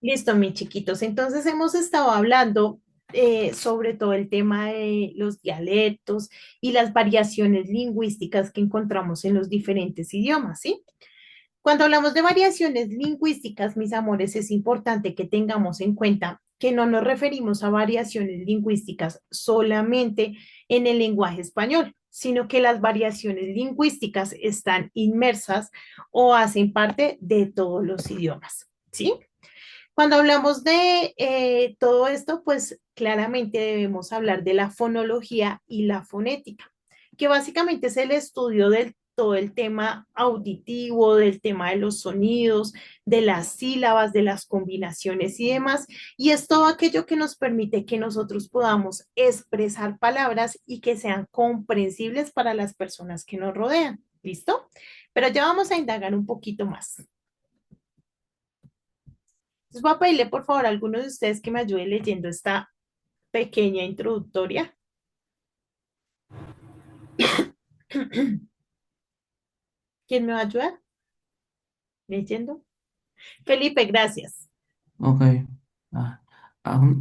Listo, mis chiquitos. Entonces hemos estado hablando sobre todo el tema de los dialectos y las variaciones lingüísticas que encontramos en los diferentes idiomas, ¿sí? Cuando hablamos de variaciones lingüísticas, mis amores, es importante que tengamos en cuenta que no nos referimos a variaciones lingüísticas solamente en el lenguaje español, sino que las variaciones lingüísticas están inmersas o hacen parte de todos los idiomas, ¿sí? Cuando hablamos de todo esto, pues claramente debemos hablar de la fonología y la fonética, que básicamente es el estudio del todo el tema auditivo, del tema de los sonidos, de las sílabas, de las combinaciones y demás, y es todo aquello que nos permite que nosotros podamos expresar palabras y que sean comprensibles para las personas que nos rodean. ¿Listo? Pero ya vamos a indagar un poquito más. Entonces voy a pedirle por favor a algunos de ustedes que me ayuden leyendo esta pequeña introductoria. ¿Quién me va a ayudar? Leyendo. Felipe, gracias. Ok. Ah,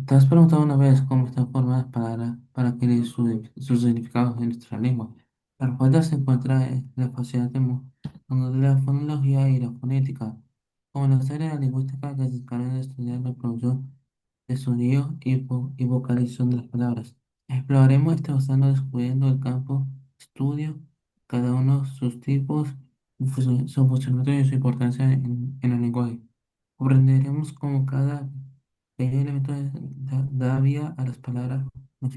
¿te has preguntado una vez cómo están formadas para adquirir su significado en nuestra lengua? La respuesta se encuentra en la facilidad de la fonología y la fonética, como las áreas de la lingüística que se encargan de estudiar la producción de sonido y vocalización de las palabras. Exploraremos este océano descubriendo el campo de estudio, cada uno sus tipos, su funcionamiento y su importancia en el lenguaje. Comprenderemos cómo cada pequeño elemento da vida a las palabras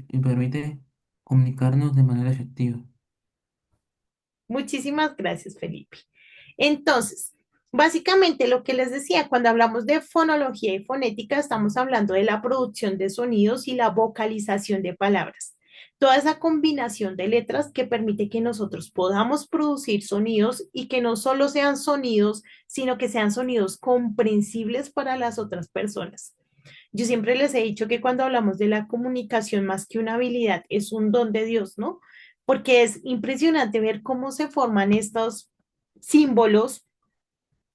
y permite comunicarnos de manera efectiva. Muchísimas gracias, Felipe. Entonces, básicamente lo que les decía, cuando hablamos de fonología y fonética, estamos hablando de la producción de sonidos y la vocalización de palabras. Toda esa combinación de letras que permite que nosotros podamos producir sonidos y que no solo sean sonidos, sino que sean sonidos comprensibles para las otras personas. Yo siempre les he dicho que cuando hablamos de la comunicación, más que una habilidad, es un don de Dios, ¿no? Porque es impresionante ver cómo se forman estos símbolos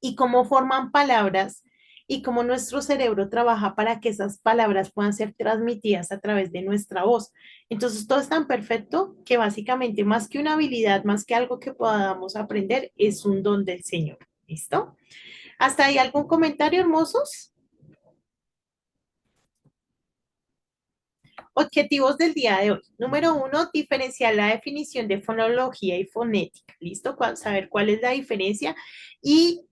y cómo forman palabras y cómo nuestro cerebro trabaja para que esas palabras puedan ser transmitidas a través de nuestra voz. Entonces, todo es tan perfecto que básicamente más que una habilidad, más que algo que podamos aprender, es un don del Señor. ¿Listo? ¿Hasta ahí algún comentario, hermosos? Objetivos del día de hoy. Número uno, diferenciar la definición de fonología y fonética. ¿Listo? Saber cuál es la diferencia y,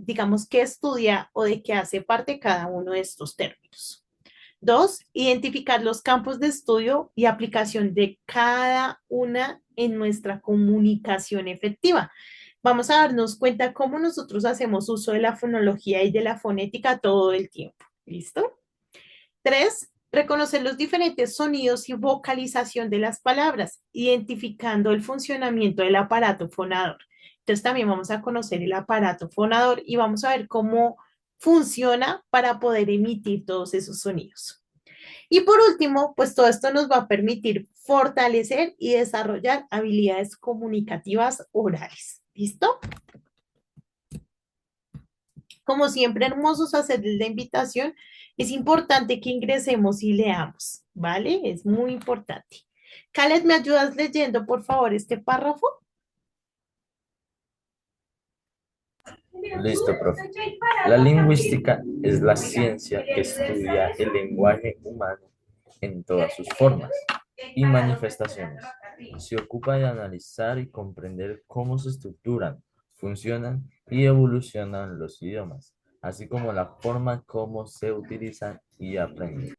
digamos, qué estudia o de qué hace parte cada uno de estos términos. Dos, identificar los campos de estudio y aplicación de cada una en nuestra comunicación efectiva. Vamos a darnos cuenta cómo nosotros hacemos uso de la fonología y de la fonética todo el tiempo. ¿Listo? Tres, reconocer los diferentes sonidos y vocalización de las palabras, identificando el funcionamiento del aparato fonador. Entonces también vamos a conocer el aparato fonador y vamos a ver cómo funciona para poder emitir todos esos sonidos. Y por último, pues todo esto nos va a permitir fortalecer y desarrollar habilidades comunicativas orales. ¿Listo? Como siempre, hermosos, hacerles la invitación. Es importante que ingresemos y leamos, ¿vale? Es muy importante. Khaled, ¿me ayudas leyendo, por favor, este párrafo? Listo, profe. La lingüística es la ciencia que estudia el lenguaje humano en todas sus formas y manifestaciones. Se ocupa de analizar y comprender cómo se estructuran, funcionan y evolucionan los idiomas, así como la forma como se utilizan y aprenden.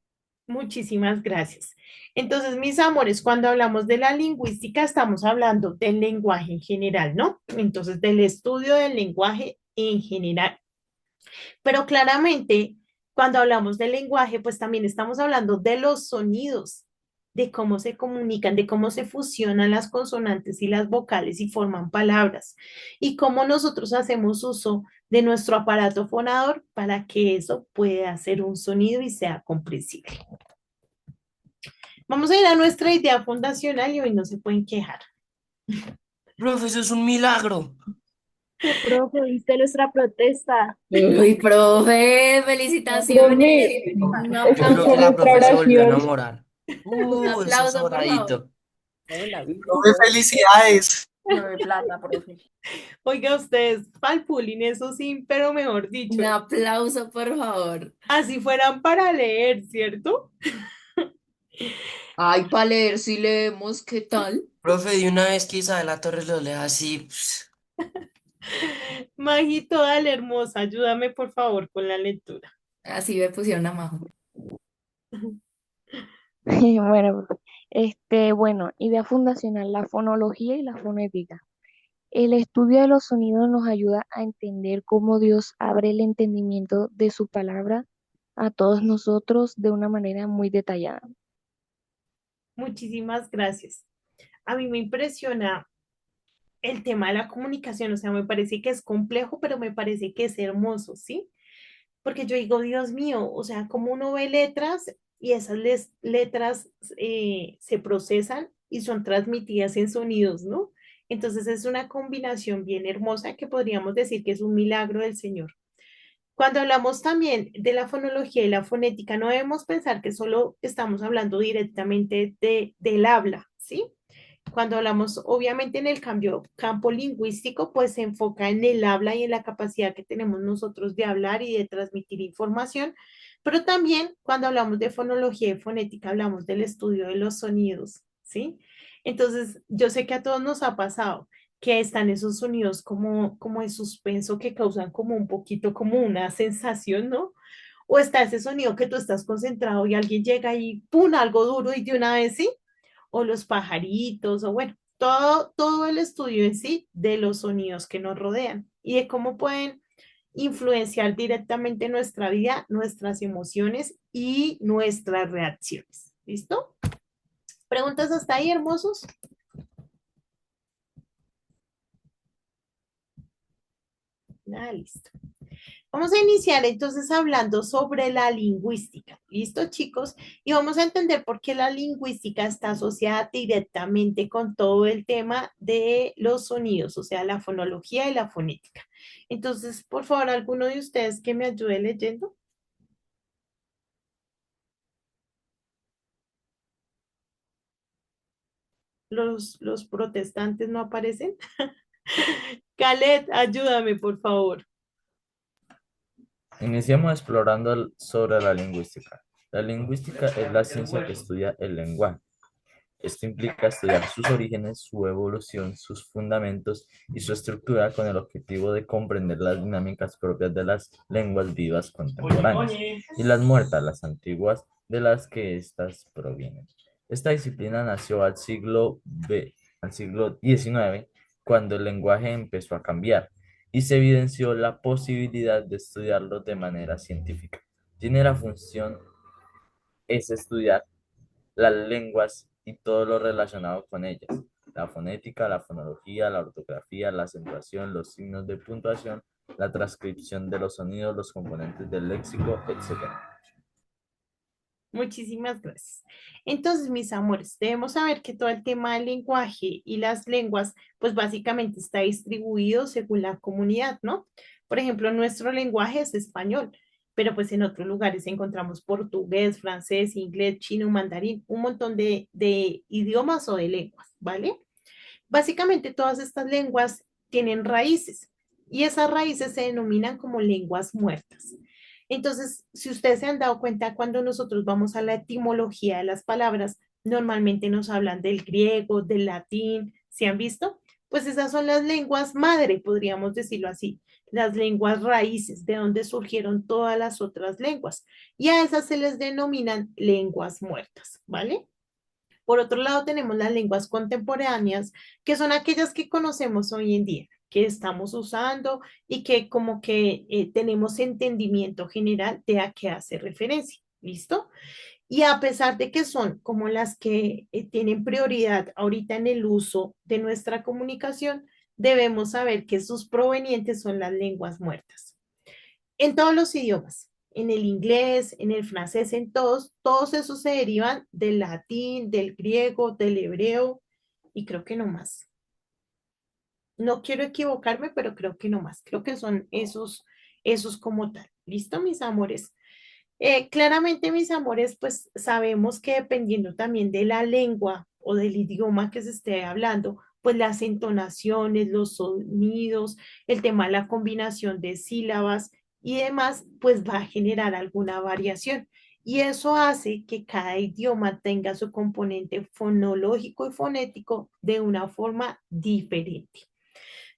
Muchísimas gracias. Entonces, mis amores, cuando hablamos de la lingüística, estamos hablando del lenguaje en general, ¿no? Entonces, del estudio del lenguaje en general. Pero claramente, cuando hablamos del lenguaje, pues también estamos hablando de los sonidos, de cómo se comunican, de cómo se fusionan las consonantes y las vocales y forman palabras, y cómo nosotros hacemos uso de nuestro aparato fonador para que eso pueda hacer un sonido y sea comprensible. Vamos a ir a nuestra idea fundacional y hoy no se pueden quejar. Profe, eso es un milagro. Profe, ¿viste nuestra protesta? Uy, profe, Profe, felicitaciones. Un Yo creo que escuché aplauso, la nuestra profe se volvió a oración. enamorar. un Eso aplauso, por favor. sobradito. Hola, Profe, felicidades. no de plata, profe. Oiga, ustedes, palpulín, eso sí, pero mejor Un dicho, aplauso, por favor. así fueran para leer, ¿cierto? Ay, para leer si leemos, ¿qué tal? Profe, de una vez que Isabela Torres lo lea así, Majito, dale, hermosa, ayúdame por favor con la lectura. Así me pusieron a Majo. Bueno, bueno, idea fundacional, la fonología y la fonética. El estudio de los sonidos nos ayuda a entender cómo Dios abre el entendimiento de su palabra a todos nosotros de una manera muy detallada. Muchísimas gracias. A mí me impresiona el tema de la comunicación, o sea, me parece que es complejo, pero me parece que es hermoso, ¿sí? Porque yo digo, Dios mío, o sea, como uno ve letras y esas letras se procesan y son transmitidas en sonidos, ¿no? Entonces es una combinación bien hermosa que podríamos decir que es un milagro del Señor. Cuando hablamos también de la fonología y la fonética, no debemos pensar que solo estamos hablando directamente del habla, ¿sí? Cuando hablamos, obviamente, en el campo lingüístico, pues se enfoca en el habla y en la capacidad que tenemos nosotros de hablar y de transmitir información, pero también cuando hablamos de fonología y fonética, hablamos del estudio de los sonidos, ¿sí? Entonces, yo sé que a todos nos ha pasado que están esos sonidos como de suspenso que causan como un poquito como una sensación, ¿no? O está ese sonido que tú estás concentrado y alguien llega y ¡pum! Algo duro y de una vez, ¿sí? O los pajaritos, o bueno, todo el estudio en sí de los sonidos que nos rodean y de cómo pueden influenciar directamente nuestra vida, nuestras emociones y nuestras reacciones. ¿Listo? ¿Preguntas hasta ahí, hermosos? Ah, listo. Vamos a iniciar entonces hablando sobre la lingüística. ¿Listo, chicos? Y vamos a entender por qué la lingüística está asociada directamente con todo el tema de los sonidos, o sea, la fonología y la fonética. Entonces, por favor, alguno de ustedes que me ayude leyendo. Los protestantes no aparecen. Calet, ayúdame, por favor. Iniciamos explorando sobre la lingüística. La lingüística es la ciencia que estudia el lenguaje. Esto implica estudiar sus orígenes, su evolución, sus fundamentos y su estructura con el objetivo de comprender las dinámicas propias de las lenguas vivas contemporáneas y las muertas, las antiguas, de las que éstas provienen. Esta disciplina nació al siglo XIX, cuando el lenguaje empezó a cambiar y se evidenció la posibilidad de estudiarlo de manera científica. Tiene la función es estudiar las lenguas y todo lo relacionado con ellas, la fonética, la fonología, la ortografía, la acentuación, los signos de puntuación, la transcripción de los sonidos, los componentes del léxico, etc. Muchísimas gracias. Entonces, mis amores, debemos saber que todo el tema del lenguaje y las lenguas, pues básicamente está distribuido según la comunidad, ¿no? Por ejemplo, nuestro lenguaje es español, pero pues en otros lugares encontramos portugués, francés, inglés, chino, mandarín, un montón de idiomas o de lenguas, ¿vale? Básicamente todas estas lenguas tienen raíces y esas raíces se denominan como lenguas muertas. Entonces, si ustedes se han dado cuenta, cuando nosotros vamos a la etimología de las palabras, normalmente nos hablan del griego, del latín, ¿se han visto? Pues esas son las lenguas madre, podríamos decirlo así, las lenguas raíces, de donde surgieron todas las otras lenguas. Y a esas se les denominan lenguas muertas, ¿vale? Por otro lado, tenemos las lenguas contemporáneas, que son aquellas que conocemos hoy en día, que estamos usando y que como que tenemos entendimiento general de a qué hace referencia. ¿Listo? Y a pesar de que son como las que tienen prioridad ahorita en el uso de nuestra comunicación, debemos saber que sus provenientes son las lenguas muertas en todos los idiomas, en el inglés, en el francés, en todos esos se derivan del latín, del griego, del hebreo y creo que no más. No quiero equivocarme, pero creo que no más. Creo que son esos como tal. ¿Listo, mis amores? Claramente, mis amores, pues sabemos que dependiendo también de la lengua o del idioma que se esté hablando, pues las entonaciones, los sonidos, el tema de la combinación de sílabas y demás, pues va a generar alguna variación. Y eso hace que cada idioma tenga su componente fonológico y fonético de una forma diferente.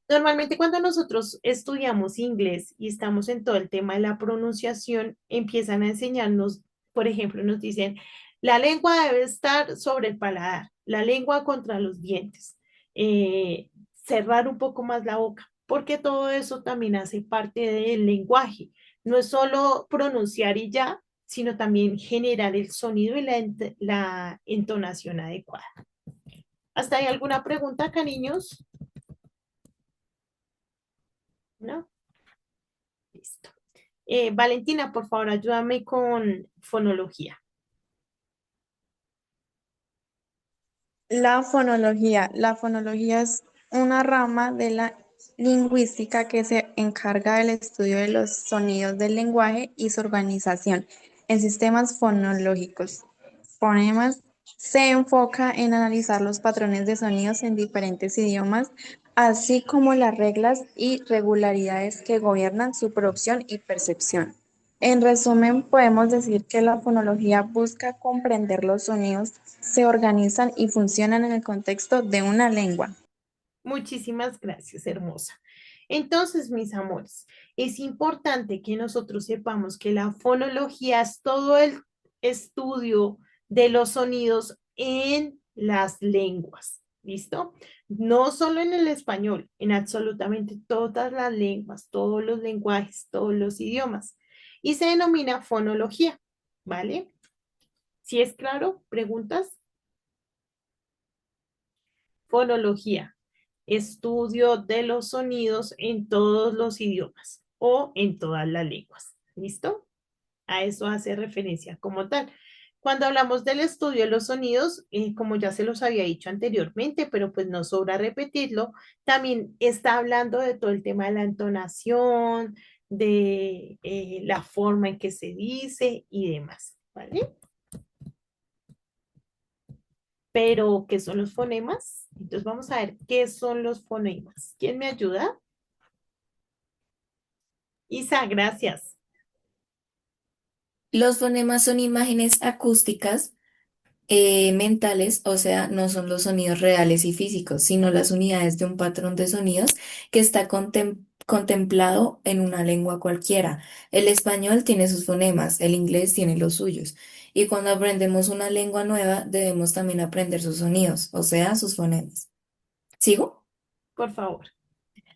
Normalmente cuando nosotros estudiamos inglés y estamos en todo el tema de la pronunciación, empiezan a enseñarnos, por ejemplo, nos dicen, la lengua debe estar sobre el paladar, la lengua contra los dientes, cerrar un poco más la boca, porque todo eso también hace parte del lenguaje. No es solo pronunciar y ya, sino también generar el sonido y la entonación adecuada. ¿Hasta ahí alguna pregunta, cariños? ¿No? Listo. Valentina, por favor, ayúdame con fonología. La fonología. La fonología es una rama de la lingüística que se encarga del estudio de los sonidos del lenguaje y su organización en sistemas fonológicos. Fonemas se enfoca en analizar los patrones de sonidos en diferentes idiomas, así como las reglas y regularidades que gobiernan su producción y percepción. En resumen, podemos decir que la fonología busca comprender los sonidos, se organizan y funcionan en el contexto de una lengua. Muchísimas gracias, hermosa. Entonces, mis amores, es importante que nosotros sepamos que la fonología es todo el estudio de los sonidos en las lenguas. ¿Listo? No solo en el español, en absolutamente todas las lenguas, todos los lenguajes, todos los idiomas. Y se denomina fonología, ¿vale? ¿Si es claro? ¿Preguntas? Fonología, estudio de los sonidos en todos los idiomas o en todas las lenguas. ¿Listo? A eso hace referencia como tal. Cuando hablamos del estudio de los sonidos, como ya se los había dicho anteriormente, pero pues no sobra repetirlo, también está hablando de todo el tema de la entonación, de la forma en que se dice y demás, ¿vale? Pero, ¿qué son los fonemas? Entonces vamos a ver qué son los fonemas. ¿Quién me ayuda? Isa, gracias. Los fonemas son imágenes acústicas mentales, o sea, no son los sonidos reales y físicos, sino las unidades de un patrón de sonidos que está contemplado en una lengua cualquiera. El español tiene sus fonemas, el inglés tiene los suyos. Y cuando aprendemos una lengua nueva, debemos también aprender sus sonidos, o sea, sus fonemas. ¿Sigo? Por favor.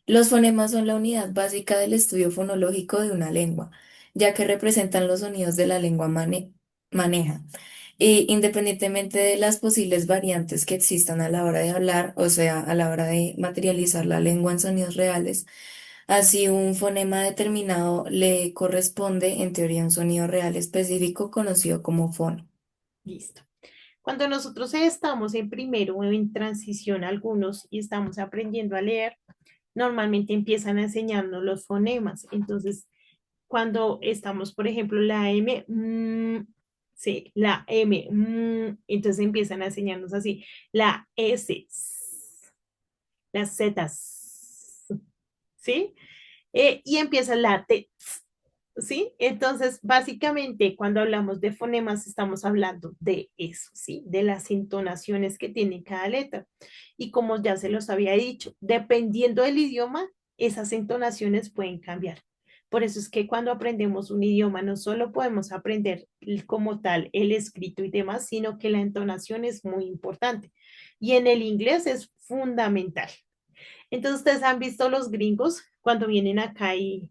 Los fonemas son la unidad básica del estudio fonológico de una lengua, ya que representan los sonidos de la lengua maneja. Y independientemente de las posibles variantes que existan a la hora de hablar, o sea, a la hora de materializar la lengua en sonidos reales, así un fonema determinado le corresponde, en teoría, un sonido real específico conocido como fono. Listo. Cuando nosotros estamos en primero o en transición algunos y estamos aprendiendo a leer, normalmente empiezan a enseñarnos los fonemas. Entonces, cuando estamos, por ejemplo, la M, sí, la M, entonces empiezan a enseñarnos así, la S, las Z, ¿sí? Y empieza la T, ¿sí? Entonces, básicamente, cuando hablamos de fonemas, estamos hablando de eso, ¿sí? De las entonaciones que tiene cada letra. Y como ya se los había dicho, dependiendo del idioma, esas entonaciones pueden cambiar. Por eso es que cuando aprendemos un idioma, no solo podemos aprender como tal el escrito y demás, sino que la entonación es muy importante. Y en el inglés es fundamental. Entonces, ustedes han visto los gringos cuando vienen acá y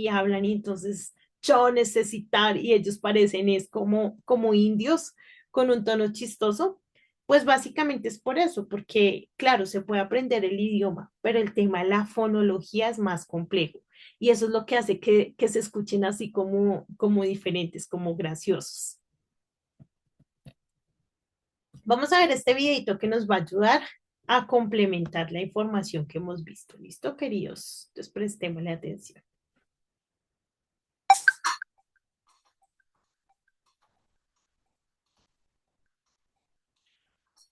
hablan y entonces yo necesitar y ellos parecen es como indios con un tono chistoso. Pues básicamente es por eso, porque claro, se puede aprender el idioma, pero el tema de la fonología es más complejo y eso es lo que hace que se escuchen así como diferentes, como graciosos. Vamos a ver este videito que nos va a ayudar a complementar la información que hemos visto. ¿Listo, queridos? Entonces prestémosle atención.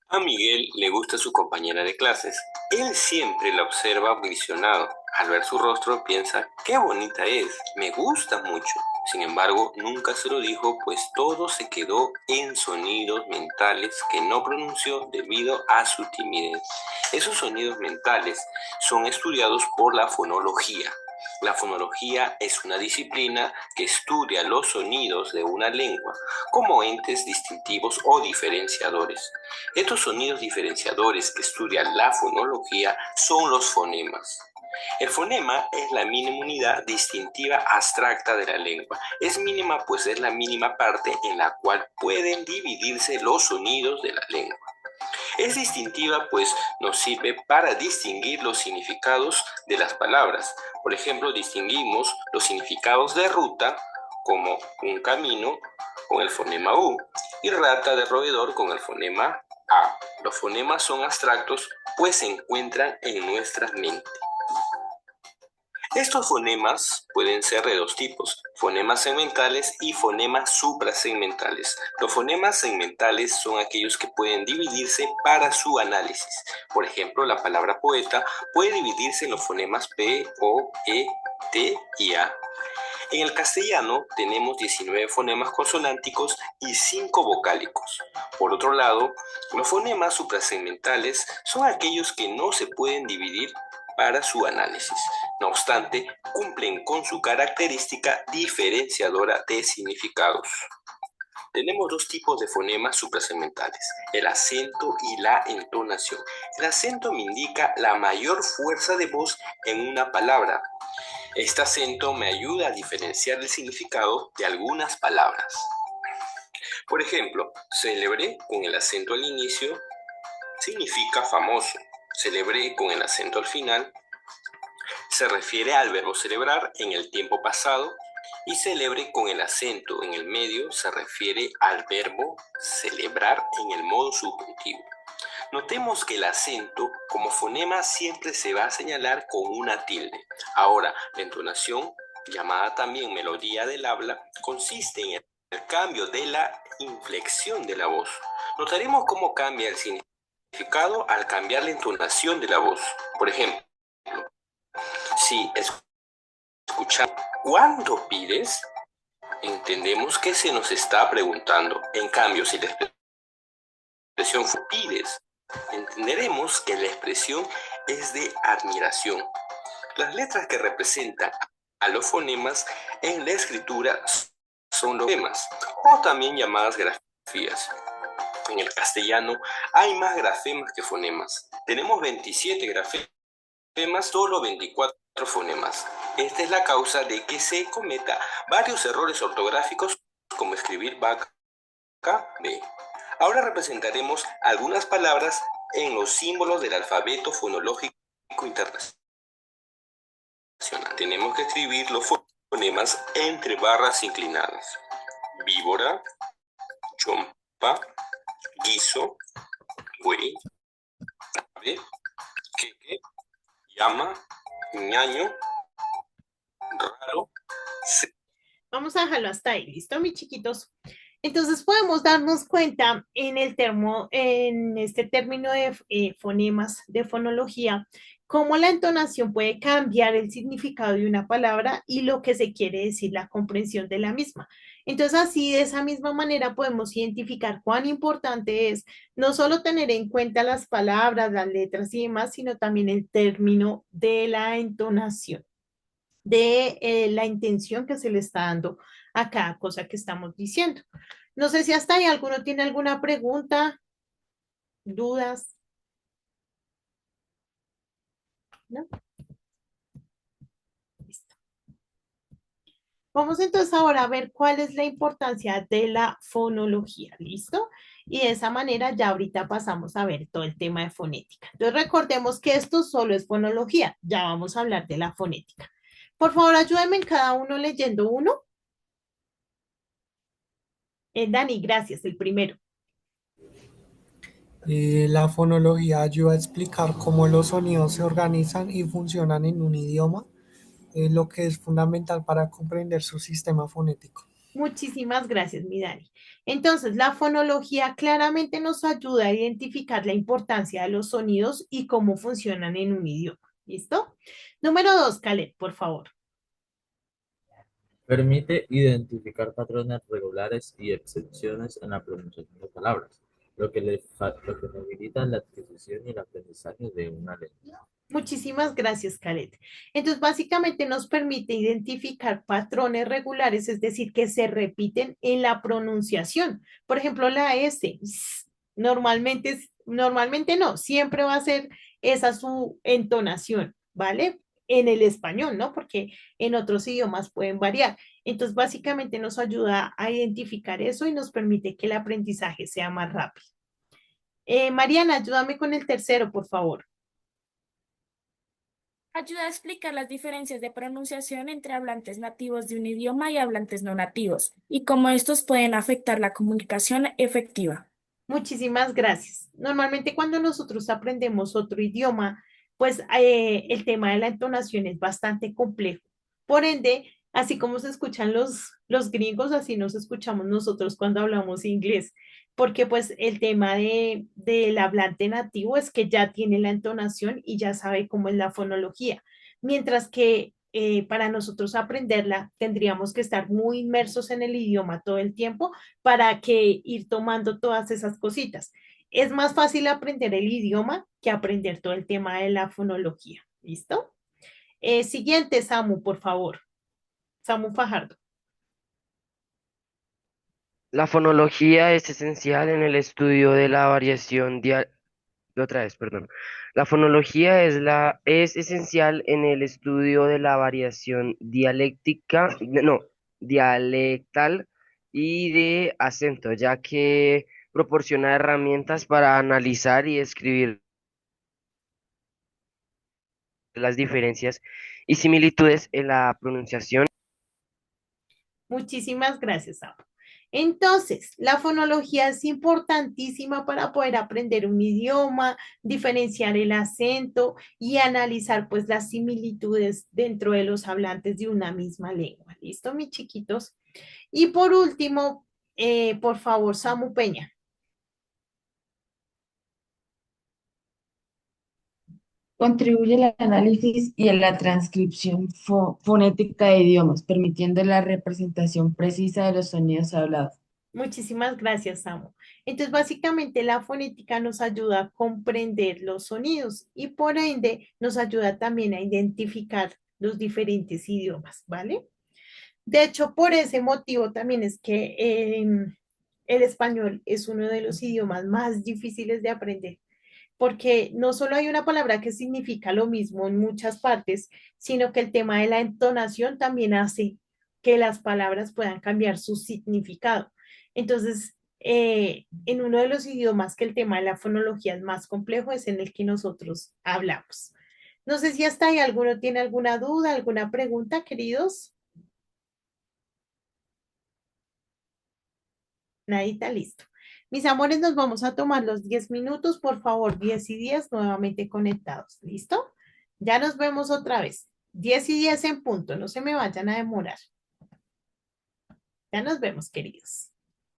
A Miguel le gusta su compañera de clases. Él siempre la observa visionado. Al ver su rostro piensa, qué bonita es, me gusta mucho. Sin embargo, nunca se lo dijo, pues todo se quedó en sonidos mentales que no pronunció debido a su timidez. Esos sonidos mentales son estudiados por la fonología. La fonología es una disciplina que estudia los sonidos de una lengua como entes distintivos o diferenciadores. Estos sonidos diferenciadores que estudia la fonología son los fonemas. El fonema es la mínima unidad distintiva abstracta de la lengua. Es mínima pues es la mínima parte en la cual pueden dividirse los sonidos de la lengua. Es distintiva pues nos sirve para distinguir los significados de las palabras. Por ejemplo, distinguimos los significados de ruta como un camino con el fonema U y rata de roedor con el fonema A. Los fonemas son abstractos pues se encuentran en nuestras mentes. Estos fonemas pueden ser de dos tipos, fonemas segmentales y fonemas suprasegmentales. Los fonemas segmentales son aquellos que pueden dividirse para su análisis. Por ejemplo, la palabra poeta puede dividirse en los fonemas P, O, E, T y A. En el castellano tenemos 19 fonemas consonánticos y 5 vocálicos. Por otro lado, los fonemas suprasegmentales son aquellos que no se pueden dividir para su análisis. No obstante, cumplen con su característica diferenciadora de significados. Tenemos dos tipos de fonemas suprasegmentales, el acento y la entonación. El acento me indica la mayor fuerza de voz en una palabra. Este acento me ayuda a diferenciar el significado de algunas palabras. Por ejemplo, célebre con el acento al inicio significa famoso. Célebre con el acento al final se refiere al verbo celebrar en el tiempo pasado y célebre con el acento en el medio se refiere al verbo celebrar en el modo subjuntivo. Notemos que el acento como fonema siempre se va a señalar con una tilde. Ahora, la entonación, llamada también melodía del habla, consiste en el cambio de la inflexión de la voz. Notaremos cómo cambia el significado al cambiar la entonación de la voz. Por ejemplo, si escuchamos ¿cuándo pides? Entendemos que se nos está preguntando. En cambio, si la expresión fue pides, entenderemos que la expresión es de admiración. Las letras que representan a los fonemas en la escritura son los fonemas, o también llamadas grafías. En el castellano hay más grafemas que fonemas. Tenemos 27 grafemas, solo 24 fonemas. Esta es la causa de que se cometa varios errores ortográficos, como escribir vaca, B. Ahora representaremos algunas palabras en los símbolos del alfabeto fonológico internacional. Tenemos que escribir los fonemas entre barras inclinadas. Víbora, chompa, guiso, güey, ave, queque, llama, ñaño, raro. Vamos a dejarlo hasta ahí, ¿listo, mis chiquitos? Entonces podemos darnos cuenta en este término de fonemas, de fonología, cómo la entonación puede cambiar el significado de una palabra y lo que se quiere decir, la comprensión de la misma. Entonces así, de esa misma manera, podemos identificar cuán importante es no solo tener en cuenta las palabras, las letras y demás, sino también el término de la entonación, de la intención que se le está dando a cada cosa que estamos diciendo. No sé si hasta ahí alguno tiene alguna pregunta, dudas. ¿No? Listo. Vamos entonces ahora a ver cuál es la importancia de la fonología, ¿listo? Y de esa manera ya ahorita pasamos a ver todo el tema de fonética. Entonces recordemos que esto solo es fonología, ya vamos a hablar de la fonética. Por favor, ayúdenme en cada uno leyendo uno. Dani, gracias, el primero. La fonología ayuda a explicar cómo los sonidos se organizan y funcionan en un idioma, lo que es fundamental para comprender su sistema fonético. Muchísimas gracias, mi Dani. Entonces, la fonología claramente nos ayuda a identificar la importancia de los sonidos y cómo funcionan en un idioma. ¿Listo? Número dos, Calet, por favor. Permite identificar patrones regulares y excepciones en la pronunciación de palabras, lo que facilita la adquisición y el aprendizaje de una lengua. Muchísimas gracias, Calet. Entonces, básicamente nos permite identificar patrones regulares, es decir, que se repiten en la pronunciación. Por ejemplo, la S, normalmente no, siempre va a ser esa su entonación, ¿vale? En el español, ¿no? Porque en otros idiomas pueden variar. Entonces, básicamente nos ayuda a identificar eso y nos permite que el aprendizaje sea más rápido. Mariana, ayúdame con el tercero, por favor. Ayuda a explicar las diferencias de pronunciación entre hablantes nativos de un idioma y hablantes no nativos, y cómo estos pueden afectar la comunicación efectiva. Muchísimas gracias. Normalmente cuando nosotros aprendemos otro idioma, pues el tema de la entonación es bastante complejo. Por ende, así como se escuchan los gringos, así nos escuchamos nosotros cuando hablamos inglés, porque pues el tema del hablante nativo es que ya tiene la entonación y ya sabe cómo es la fonología, mientras que para nosotros aprenderla tendríamos que estar muy inmersos en el idioma todo el tiempo para que ir tomando todas esas cositas. Es más fácil aprender el idioma que aprender todo el tema de la fonología. ¿Listo? Siguiente, Samu, por favor. Samu Fajardo. La fonología es esencial en el estudio de la variación otra vez, perdón. La fonología es esencial en el estudio de la variación dialéctica, no, dialectal y de acento, ya que proporciona herramientas para analizar y escribir las diferencias y similitudes en la pronunciación. Muchísimas gracias, Samu. Entonces, la fonología es importantísima para poder aprender un idioma, diferenciar el acento y analizar pues las similitudes dentro de los hablantes de una misma lengua. ¿Listo, mis chiquitos? Y por último, por favor, Samu Peña. Contribuye al análisis y a la transcripción fonética de idiomas, permitiendo la representación precisa de los sonidos hablados. Muchísimas gracias, Samu. Entonces, básicamente la fonética nos ayuda a comprender los sonidos y por ende nos ayuda también a identificar los diferentes idiomas, ¿vale? De hecho, por ese motivo también es que el español es uno de los idiomas más difíciles de aprender, porque no solo hay una palabra que significa lo mismo en muchas partes, sino que el tema de la entonación también hace que las palabras puedan cambiar su significado. Entonces, en uno de los idiomas que el tema de la fonología es más complejo es en el que nosotros hablamos. No sé si hasta ahí alguno tiene alguna duda, alguna pregunta, queridos. Nadita, listo. Mis amores, nos vamos a tomar los 10 minutos, por favor, 10 y 10 nuevamente conectados. ¿Listo? Ya nos vemos otra vez. 10 y 10 en punto, no se me vayan a demorar. Ya nos vemos, queridos.